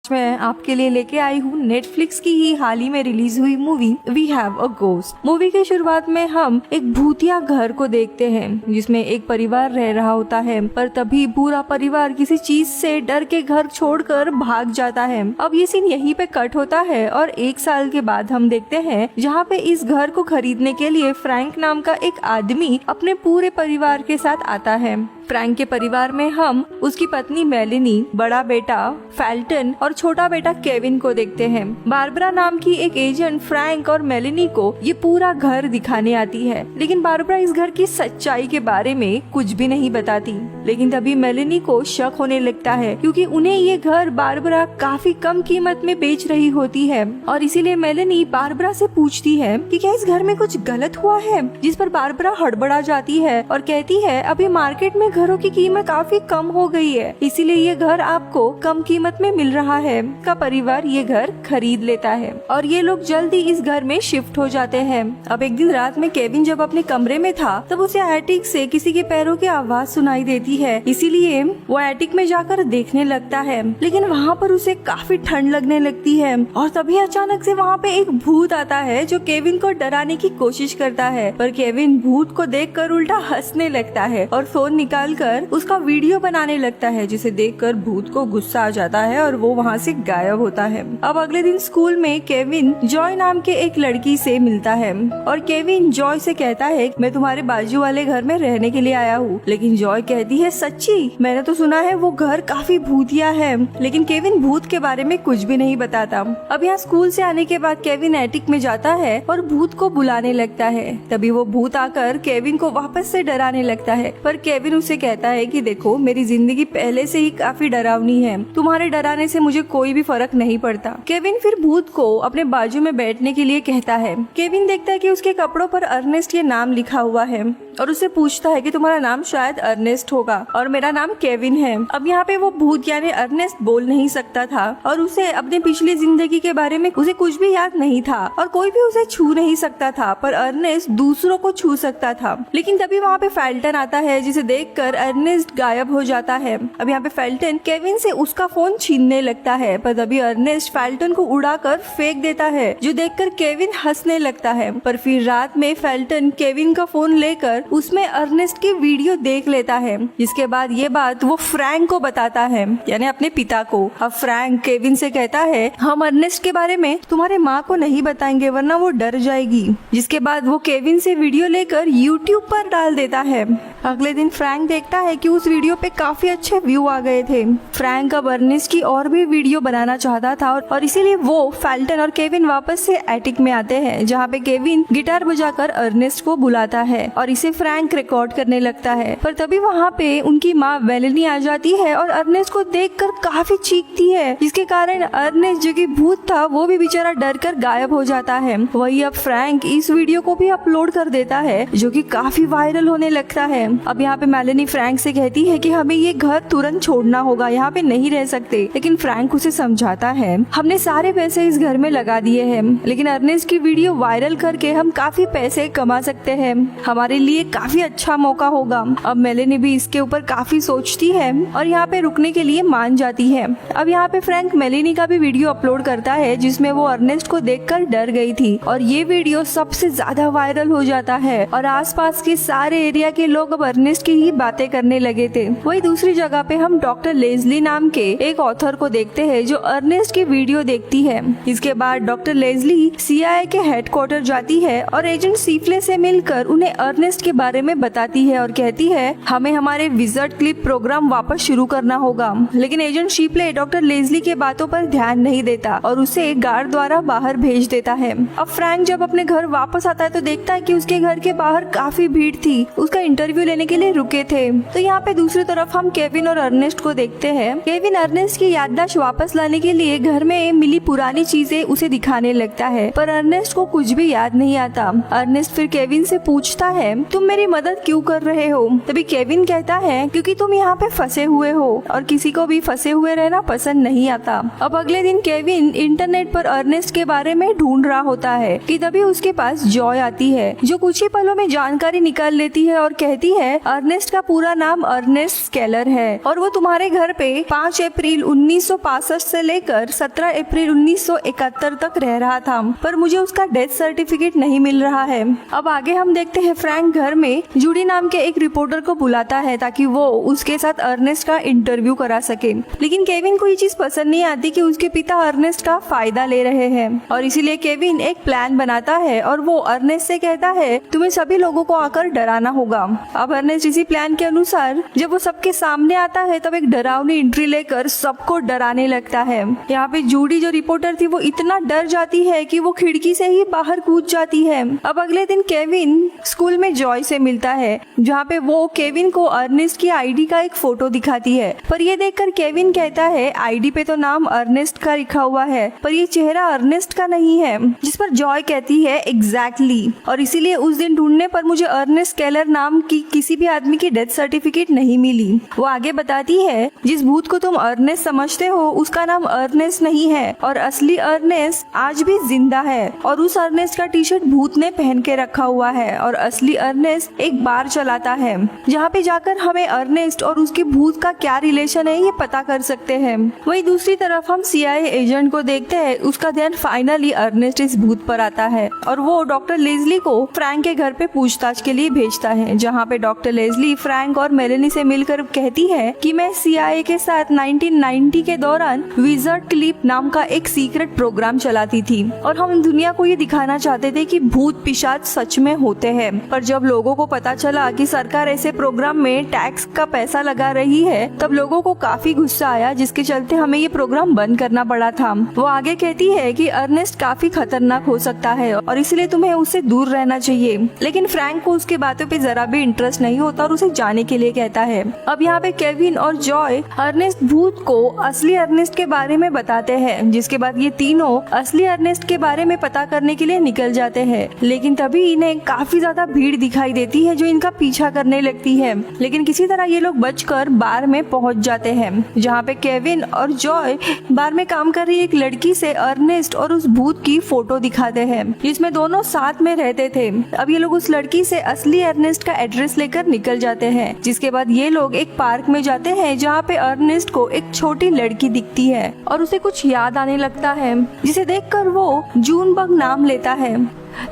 मैं आपके लिए लेके आई हूँ नेटफ्लिक्स की ही हाल ही में रिलीज हुई movie we have a ghost. Movie की शुरुआत में हम एक भूतिया घर को देखते हैं जिसमें एक परिवार रह रहा होता है, पर तभी पूरा परिवार किसी चीज से डर के घर छोड़कर भाग जाता है। अब ये सीन यहीं पे कट होता है और 1 साल के बाद हम देखते हैं जहाँ पे इस घर को खरीदने के लिए फ्रैंक नाम का एक आदमी अपने पूरे परिवार के साथ आता है। फ्रैंक के परिवार में हम उसकी पत्नी मेलेनी, बड़ा बेटा फेल्टन और छोटा बेटा केविन को देखते हैं। बारबरा नाम की एक एजेंट फ्रैंक और मेलेनी को ये पूरा घर दिखाने आती है, लेकिन बारबरा इस घर की सच्चाई के बारे में कुछ भी नहीं बताती। लेकिन तभी मेलेनी को शक होने लगता है क्योंकि उन्हें ये घर बारबरा काफी कम कीमत में बेच रही होती है और इसीलिए मेलेनी बारबरा से पूछती है कि क्या इस घर में कुछ गलत हुआ है, जिस पर बारबरा हड़बड़ा जाती है और कहती है अभी मार्केट में घरों की कीमत काफी कम हो गई है, इसीलिए ये घर आपको कम कीमत में मिल रहा है। का परिवार ये घर खरीद लेता है और ये लोग जल्दी इस घर में शिफ्ट हो जाते हैं। अब एक दिन रात में केविन जब अपने कमरे में था तब उसे एटिक से किसी के पैरों की आवाज सुनाई देती है, इसीलिए वो एटिक में जाकर देखने लगता है। लेकिन वहाँ पर उसे काफी ठंड लगने लगती है और तभी अचानक से वहाँ पे एक भूत आता है जो केविन को डराने की कोशिश करता है, पर केविन भूत को देखकर उल्टा हंसने लगता है और फोन निकालकर उसका वीडियो बनाने लगता है, जिसे देखकर भूत को गुस्सा आ जाता है और वो वहाँ से गायब होता है। अब अगले दिन स्कूल में केविन जॉय नाम के एक लड़की से मिलता है और केविन जॉय से कहता है मैं तुम्हारे बाजू वाले घर में रहने के लिए आया हूँ। लेकिन जॉय कहती है सच्ची? मैंने तो सुना है वो घर काफी भूतिया है। लेकिन केविन भूत के बारे में कुछ भी नहीं बताता। अब यहाँ स्कूल से आने के बाद केविन एटिक में जाता है और भूत को बुलाने लगता है। तभी वो भूत आकर केविन को वापस से डराने लगता है, पर केविन उसे कहता है कि देखो मेरी जिंदगी पहले से ही काफी डरावनी है, तुम्हारे डराने से मुझे कोई भी फर्क नहीं पड़ता। केविन फिर भूत को अपने बाजू में बैठने के लिए कहता है। केविन देखता है कि उसके कपड़ों पर अर्नेस्ट ये नाम लिखा हुआ है और उसे पूछता है कि तुम्हारा नाम शायद अर्नेस्ट होगा और मेरा नाम केविन है। अब यहाँ पे वो भूत यानी अर्नेस्ट बोल नहीं सकता था और उसे अपने पिछली जिंदगी के बारे में उसे कुछ भी याद नहीं था और कोई भी उसे छू नहीं सकता था, पर अर्नेस्ट दूसरों को छू सकता था। लेकिन तभी वहाँ पे फेल्टन आता है जिसे देखकर अर्नेस्ट गायब हो जाता है। अब यहाँ पे फेल्टन केविन से उसका फोन छीनने लगता है, पर तभी अर्नेस्ट फेल्टन को उड़ाकर फेंक देता है, जो देखकर केविन हंसने लगता है। पर फिर रात में फेल्टन केविन का फोन लेकर उसमें अर्नेस्ट की वीडियो देख लेता है, जिसके बाद ये बात वो फ्रैंक को बताता है यानी अपने पिता को। अब फ्रैंक केविन से कहता है हम अर्नेस्ट के बारे में तुम्हारे माँ को नहीं बताएंगे वरना वो डर जाएगी, जिसके बाद वो केविन से वीडियो लेकर यूट्यूब पर डाल देता है। अगले दिन फ्रैंक देखता है कि उस वीडियो पे काफी अच्छे व्यू आ गए थे। फ्रैंक अब अर्नेस्ट की और भी वीडियो बनाना चाहता था और इसीलिए वो फेल्टन और केविन वापस से एटिक में आते हैं, जहाँ पे केविन गिटार बजाकर अर्नेस्ट को बुलाता है और इसे फ्रैंक रिकॉर्ड करने लगता है। पर तभी वहाँ पे उनकी माँ मेलेनी आ जाती है और अर्नेस्ट को देखकर काफी चीखती है, जिसके कारण अर्नेस्ट जो कि भूत था वो भी बेचारा डर कर गायब हो जाता है। वही अब फ्रैंक इस वीडियो को भी अपलोड कर देता है जो कि काफी वायरल होने लगता है। अब यहाँ पे मेलेनी फ्रैंक से कहती है कि हमें ये घर तुरंत छोड़ना होगा, यहाँ पे नहीं रह सकते। लेकिन फ्रैंक उसे समझाता है हमने सारे पैसे इस घर में लगा दिए हैं, लेकिन अर्नेस्ट की वीडियो वायरल करके हम काफी पैसे कमा सकते हैं, हमारे लिए काफी अच्छा मौका होगा। अब मेलेनी भी इसके ऊपर काफी सोचती है और यहाँ पे रुकने के लिए मान जाती है। अब यहाँ पे फ्रैंक मेलेनी का भी वीडियो अपलोड करता है जिसमें वो अर्नेस्ट को देखकर डर गई थी और ये वीडियो सबसे ज्यादा वायरल हो जाता है और आसपास के सारे एरिया के लोग अब अर्नेस्ट की ही बातें करने लगे थे। वही दूसरी जगह पे हम डॉक्टर लेजली नाम के एक ऑथर को देखते हैं जो अर्नेस्ट की वीडियो देखती है। इसके बाद डॉक्टर लेजली CIA के हेडक्वार्टर जाती है और एजेंट सीफले से मिलकर उन्हें अर्नेस्ट के बारे में बताती है और कहती है हमें हमारे विजर्ड क्लिप प्रोग्राम वापस शुरू करना होगा। लेकिन एजेंट शीप्ले डॉक्टर लेजली के बातों पर ध्यान नहीं देता और उसे गार्ड द्वारा बाहर भेज देता है। अब फ्रैंक जब अपने घर वापस आता है तो देखता है कि उसके घर के बाहर काफी भीड़ थी, उसका इंटरव्यू लेने के लिए रुके थे। तो यहाँ पे दूसरी तरफ हम केविन और अर्नेस्ट को देखते हैं। केविन अर्नेस्ट की याददाश्त वापस लाने के लिए घर में मिली पुरानी चीजें उसे दिखाने लगता है, पर अर्नेस्ट को कुछ भी याद नहीं आता। अर्नेस्ट फिर केविन से पूछता है तुम मेरी मदद क्यों कर रहे हो? तभी केविन कहता है क्योंकि तुम यहाँ पे फंसे हुए हो और किसी को भी फंसे हुए रहना पसंद नहीं आता। अब अगले दिन केविन इंटरनेट पर अर्नेस्ट के बारे में ढूंढ रहा होता है कि तभी उसके पास जॉय आती है जो कुछ ही पलों में जानकारी निकाल लेती है और कहती है अर्नेस्ट का पूरा नाम अर्नेस्ट स्केलर है और वो तुम्हारे घर पे 5 अप्रैल 1965 से लेकर 17 अप्रैल 1971 तक रह रहा था, पर मुझे उसका डेथ सर्टिफिकेट नहीं मिल रहा है। अब आगे हम देखते हैं फ्रैंक घर में जूडी नाम के एक रिपोर्टर को बुलाता है ताकि वो उसके साथ अर्नेस्ट का इंटरव्यू करा सके, लेकिन केविन को ये चीज पसंद नहीं आती कि उसके पिता अर्नेस्ट का फायदा ले रहे हैं और इसीलिए केविन एक प्लान बनाता है और वो अर्नेस्ट से कहता है तुम्हें सभी लोगों को आकर डराना होगा। अब अर्नेस्ट इसी प्लान के अनुसार जब वो सबके सामने आता है तब एक डरावनी एंट्री लेकर सबको डराने लगता है। यहाँ पे जूडी जो रिपोर्टर थी वो इतना डर जाती है कि वो खिड़की से ही बाहर कूद जाती है। अब अगले दिन केविन स्कूल में जॉय से मिलता है जहाँ पे वो केविन को अर्नेस्ट की आईडी का एक फोटो दिखाती है, पर ये देखकर केविन कहता है आईडी पे तो नाम अर्नेस्ट का लिखा हुआ है पर ये चेहरा अर्नेस्ट का नहीं है, जिस पर जॉय कहती है एग्जैक्टली और इसीलिए उस दिन ढूंढने पर मुझे अर्नेस्ट स्केलर नाम की किसी भी आदमी की डेथ सर्टिफिकेट नहीं मिली। वो आगे बताती है जिस भूत को तुम अर्नेस्ट समझते हो उसका नाम अर्नेस्ट नहीं है और असली अर्नेस्ट आज भी जिंदा है और उस अर्नेस्ट का टी शर्ट भूत ने पहन के रखा हुआ है और असली अर्नेस्ट एक बार चलाता है जहाँ पे जाकर हमें अर्नेस्ट और उसके भूत का क्या रिलेशन है ये पता कर सकते हैं। वही दूसरी तरफ हम CIA एजेंट को देखते हैं, उसका ध्यान फाइनली अर्नेस्ट इस भूत पर आता है और वो डॉक्टर लेज़ली को फ्रैंक के घर पे पूछताछ के लिए भेजता है, जहाँ पे डॉक्टर लेज़ली फ्रैंक और मेलेनी से मिलकर कहती है कि मैं CIA के साथ 1990 के दौरान विजर्ड क्लिप नाम का एक सीक्रेट प्रोग्राम चलाती थी और हम दुनिया को ये दिखाना चाहते थे कि भूत पिशाच सच में होते हैं। पर जब लोगों को पता चला कि सरकार ऐसे प्रोग्राम में टैक्स का पैसा लगा रही है तब लोगों को काफी गुस्सा आया, जिसके चलते हमें ये प्रोग्राम बंद करना पड़ा था। वो आगे कहती है कि अर्नेस्ट काफी खतरनाक हो सकता है और इसलिए तुम्हें उससे दूर रहना चाहिए, लेकिन फ्रैंक को उसके बातों पे जरा भी इंटरेस्ट नहीं होता और उसे जाने के लिए कहता है। अब यहाँ पे केविन और जॉय अर्नेस्ट भूत को असली अर्नेस्ट के बारे में बताते हैं, जिसके बाद ये तीनों असली अर्नेस्ट के बारे में पता करने के लिए निकल जाते हैं, लेकिन तभी इन्हें काफी ज्यादा भीड़ दिखाई देती है जो इनका पीछा करने लगती है, लेकिन किसी तरह ये लोग बचकर बार में पहुंच जाते हैं जहाँ पे केविन और जॉय बार में काम कर रही एक लड़की से अर्नेस्ट और उस भूत की फोटो दिखाते हैं जिसमें दोनों साथ में रहते थे। अब ये लोग उस लड़की से असली अर्नेस्ट का एड्रेस लेकर निकल जाते हैं, जिसके बाद ये लोग एक पार्क में जाते हैं जहाँ पे अर्नेस्ट को एक छोटी लड़की दिखती है और उसे कुछ याद आने लगता है, जिसे देखकर वो जूनबग नाम लेता है,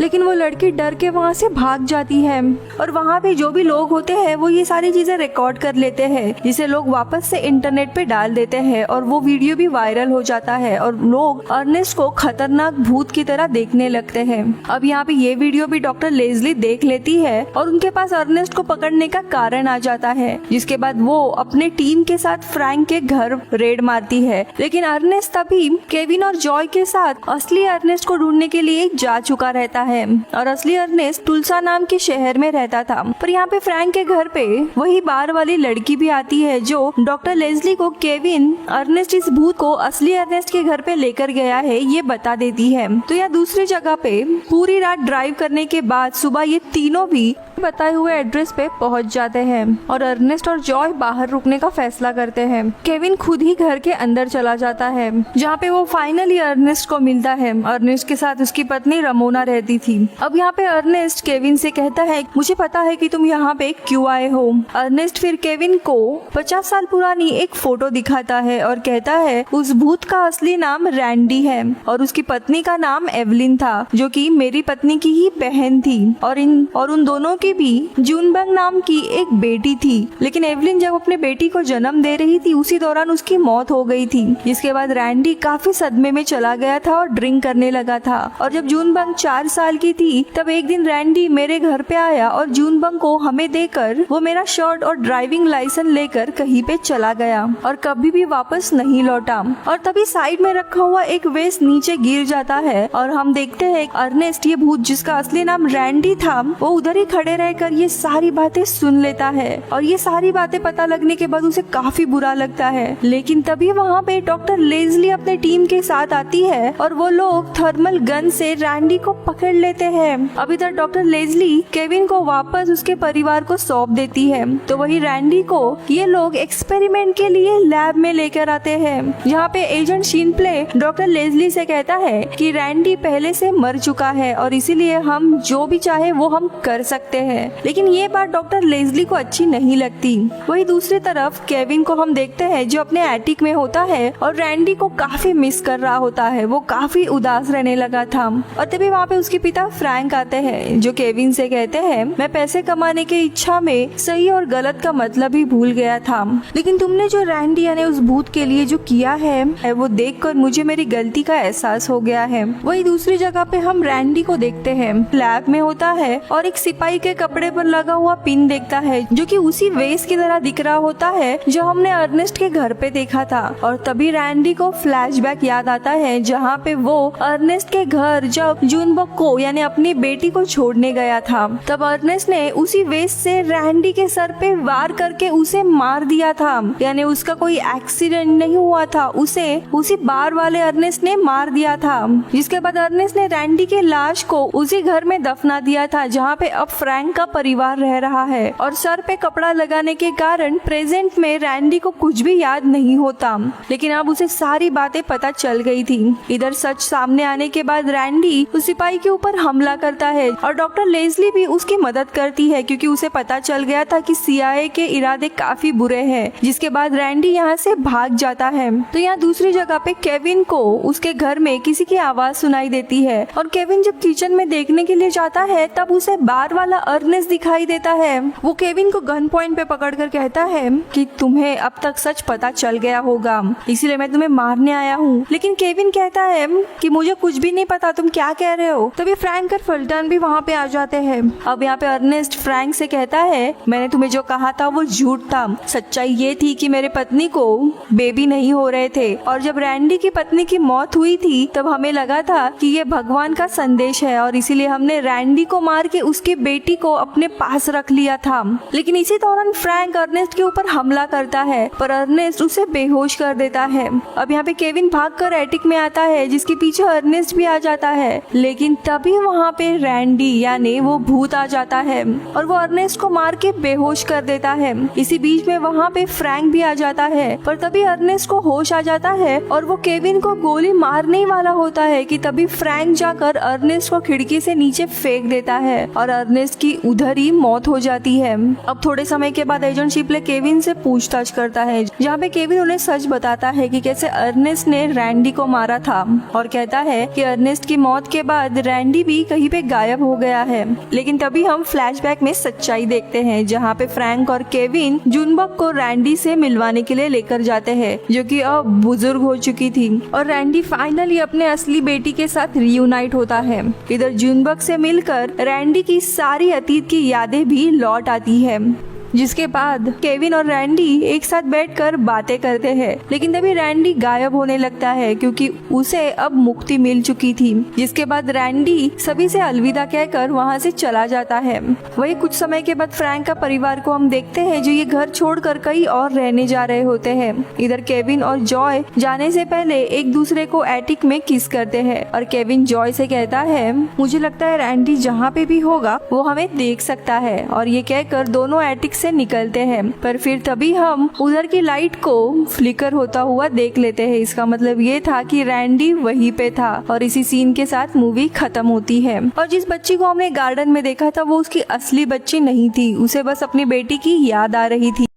लेकिन वो लड़की डर के वहाँ से भाग जाती है और वहाँ पे जो भी लोग होते हैं वो ये सारी चीजें रिकॉर्ड कर लेते हैं, जिसे लोग वापस से इंटरनेट पे डाल देते हैं और वो वीडियो भी वायरल हो जाता है और लोग अर्नेस्ट को खतरनाक भूत की तरह देखने लगते हैं। अब यहाँ पे ये वीडियो भी डॉक्टर लेज़ली देख लेती है और उनके पास अर्नेस्ट को पकड़ने का कारण आ जाता है, जिसके बाद वो अपने टीम के साथ फ्रैंक के घर रेड मारती है, लेकिन अर्नेस्ट तभी केविन और जॉय के साथ असली अर्नेस्ट को ढूंढने के लिए जा चुका रहता है और असली अर्नेस्ट तुलसा नाम के शहर में रहता था। पर यहाँ पे फ्रैंक के घर पे वही बार वाली लड़की भी आती है जो डॉक्टर लेज़ली को केविन अर्नेस्ट इस भूत को असली अर्नेस्ट के घर पे लेकर गया है ये बता देती है। तो यहाँ दूसरी जगह पे पूरी रात ड्राइव करने के बाद सुबह ये तीनों भी बताए हुए एड्रेस पे पहुंच जाते हैं और अर्नेस्ट और जॉय बाहर रुकने का फैसला करते हैं। केविन खुद ही घर के अंदर चला जाता है जहाँ पे वो फाइनली अर्नेस्ट को मिलता है। अर्नेस्ट के साथ उसकी पत्नी रमोना रहती थी। अब यहाँ पे अर्नेस्ट केविन से कहता है मुझे पता है कि तुम यहाँ पे क्यों आए हो। अर्नेस्ट फिर केविन को 50 साल पुरानी एक फोटो दिखाता है और कहता है उस भूत का असली नाम रैंडी है और उसकी पत्नी का नाम एवलिन था जो कि मेरी पत्नी की ही बहन थी और उन दोनों की भी जूनबग नाम की एक बेटी थी, लेकिन एवलिन जब अपने बेटी को जन्म दे रही थी उसी दौरान उसकी मौत हो गई थी, जिसके बाद रैंडी काफी सदमे में चला गया था और ड्रिंक करने लगा था। और जब जूनबग 4 साल की थी तब एक दिन रैंडी मेरे घर पे आया और जूनबग को हमें देकर वो मेरा शर्ट और ड्राइविंग लाइसेंस लेकर कहीं पे चला गया और कभी भी वापस नहीं लौटा। और तभी साइड में रखा हुआ एक वेस्ट नीचे गिर जाता है और हम देखते हैं अर्नेस्ट ये भूत जिसका असली नाम रैंडी था वो उधर ही खड़े रहकर ये सारी बातें सुन लेता है और ये सारी बातें पता लगने के बाद उसे काफी बुरा लगता है। लेकिन तभी वहाँ पे डॉक्टर लेज़ली अपने टीम के साथ आती है और वो लोग थर्मल गन से रैंडी को पकड़ लेते हैं। अब इधर डॉक्टर लेज़ली केविन को वापस उसके परिवार को सौंप देती है, तो वही रैंडी को ये लोग एक्सपेरिमेंट के लिए लैब में लेकर आते हैं, जहाँ पे एजेंट शिनप्ले डॉक्टर लेज़ली से कहता है कि रैंडी पहले से मर चुका है और इसीलिए हम जो भी चाहे वो हम कर सकते हैं। लेकिन ये बात डॉक्टर लेज़ली को अच्छी नहीं लगती। वही दूसरी तरफ केविन को हम देखते हैं जो अपने एटिक में होता है और रैंडी को काफी मिस कर रहा होता है। वो काफी उदास रहने लगा था और तभी वहाँ पे उसके पिता फ्रैंक आते हैं जो केविन से कहते हैं, मैं पैसे कमाने की इच्छा में सही और गलत का मतलब ही भूल गया था, लेकिन तुमने जो रैंडी यानी उस भूत के लिए जो किया है वो देखकर मुझे मेरी गलती का एहसास हो गया है। वही दूसरी जगह पे हम रैंडी को देखते हैं, लैब में होता है और एक सिपाही के कपड़े पर लगा हुआ पिन देखता है जो कि उसी वेस की तरह दिख रहा होता है जो हमने अर्नेस्ट के घर पे देखा था। और तभी रैंडी को फ्लैशबैक याद आता है जहाँ पे वो अर्नेस्ट के घर जब जूनबक को यानी अपनी बेटी को छोड़ने गया था, तब अर्नेस्ट ने उसी वेस से रैंडी के सर पे वार करके उसे मार दिया था। यानी उसका कोई एक्सीडेंट नहीं हुआ था, उसे उसी बार वाले अर्नेस्ट ने मार दिया था। जिसके बाद अर्नेस्ट ने रैंडी के लाश को उसी घर में दफना दिया था जहाँ पे अब फ्रैंक का परिवार रह रहा है। और सर पे कपड़ा लगाने के कारण प्रेजेंट में रैंडी को कुछ भी याद नहीं होता, लेकिन अब उसे सारी बातें पता चल गई थी। इधर सच सामने आने के बाद रैंडी उस सिपाही के ऊपर हमला करता है और डॉक्टर लेज़ली भी उसकी मदद करती है क्योंकि उसे पता चल गया था कि CIA के इरादे काफी बुरे हैं। जिसके बाद रैंडी यहाँ से भाग जाता है। तो यहाँ दूसरी जगह पे केविन को उसके घर में किसी की आवाज सुनाई देती है और केविन जब किचन में देखने के लिए जाता है तब उसे बार वाला अर्नेस्ट दिखाई देता है। वो केविन को गन पॉइंट पे पकड़कर कहता है कि तुम्हें अब तक सच पता चल गया होगा, इसीलिए मैं तुम्हें मारने आया हूँ। लेकिन केविन कहता है कि मुझे कुछ भी नहीं पता, तुम क्या कह रहे हो। तभी फ्रैंक और फल्टन भी वहाँ पे आ जाते हैं। अब यहाँ पे अर्नेस्ट फ्रैंक से कहता है, मैंने तुम्हें जो कहा था वो झूठ था, सच्चाई ये थी कि मेरे पत्नी को बेबी नहीं हो रहे थे और जब रैंडी की पत्नी की मौत हुई थी तब हमें लगा था कि ये भगवान का संदेश है और इसीलिए हमने रैंडी को मार के उसकी बेटी को अपने पास रख लिया था। लेकिन इसी दौरान फ्रैंक अर्नेस्ट के ऊपर हमला करता है पर अर्नेस्ट उसे बेहोश कर देता है। अब यहाँ पे केविन भागकर एटिक में आता है जिसके पीछे अर्नेस्ट भी आ जाता है, लेकिन तभी वहाँ पे रैंडी यानी वो भूत आ जाता है और वो अर्नेस्ट को मार के बेहोश कर देता है। इसी बीच में वहाँ पे फ्रैंक भी आ जाता है पर तभी अर्नेस्ट को होश आ जाता है और वो केविन को गोली मारने ही वाला होता है कि तभी फ्रैंक जाकर अर्नेस्ट को खिड़की से नीचे फेंक देता है और अर्नेस्ट की उधर ही मौत हो जाती है। अब थोड़े समय के बाद एजेंट शिपले केविन से पूछताछ करता है जहाँ पे केविन उन्हें सच बताता है कि कैसे अर्नेस्ट ने रैंडी को मारा था और कहता है कि अर्नेस्ट की मौत के बाद रैंडी भी कहीं पे गायब हो गया है। लेकिन तभी हम फ्लैशबैक में सच्चाई देखते हैं जहाँ पे फ्रैंक और केविन जूनबक को रैंडी से मिलवाने के लिए लेकर जाते हैं जो कि अब बुजुर्ग हो चुकी थी और रैंडी फाइनली अपने असली बेटी के साथ रियूनाइट होता है। इधर जूनबक से मिलकर रैंडी की सारी अतीत की यादें भी लौट आती है। जिसके बाद केविन और रैंडी एक साथ बैठकर बातें करते हैं, लेकिन तभी रैंडी गायब होने लगता है क्योंकि उसे अब मुक्ति मिल चुकी थी। जिसके बाद रैंडी सभी से अलविदा कहकर वहां से चला जाता है। वही कुछ समय के बाद फ्रैंक का परिवार को हम देखते हैं जो ये घर छोड़कर कहीं और रहने जा रहे होते हैं। इधर केविन और जॉय जाने से पहले एक दूसरे को एटिक में किस करते हैं और केविन जॉय से कहता है, मुझे लगता है रैंडी जहाँ पे भी होगा वो हमें देख सकता है। और ये कहकर दोनों एटिक से निकलते हैं पर फिर तभी हम उधर की लाइट को फ्लिकर होता हुआ देख लेते हैं। इसका मतलब ये था कि रैंडी वहीं पे था और इसी सीन के साथ मूवी खत्म होती है। और जिस बच्ची को हमने गार्डन में देखा था वो उसकी असली बच्ची नहीं थी, उसे बस अपनी बेटी की याद आ रही थी।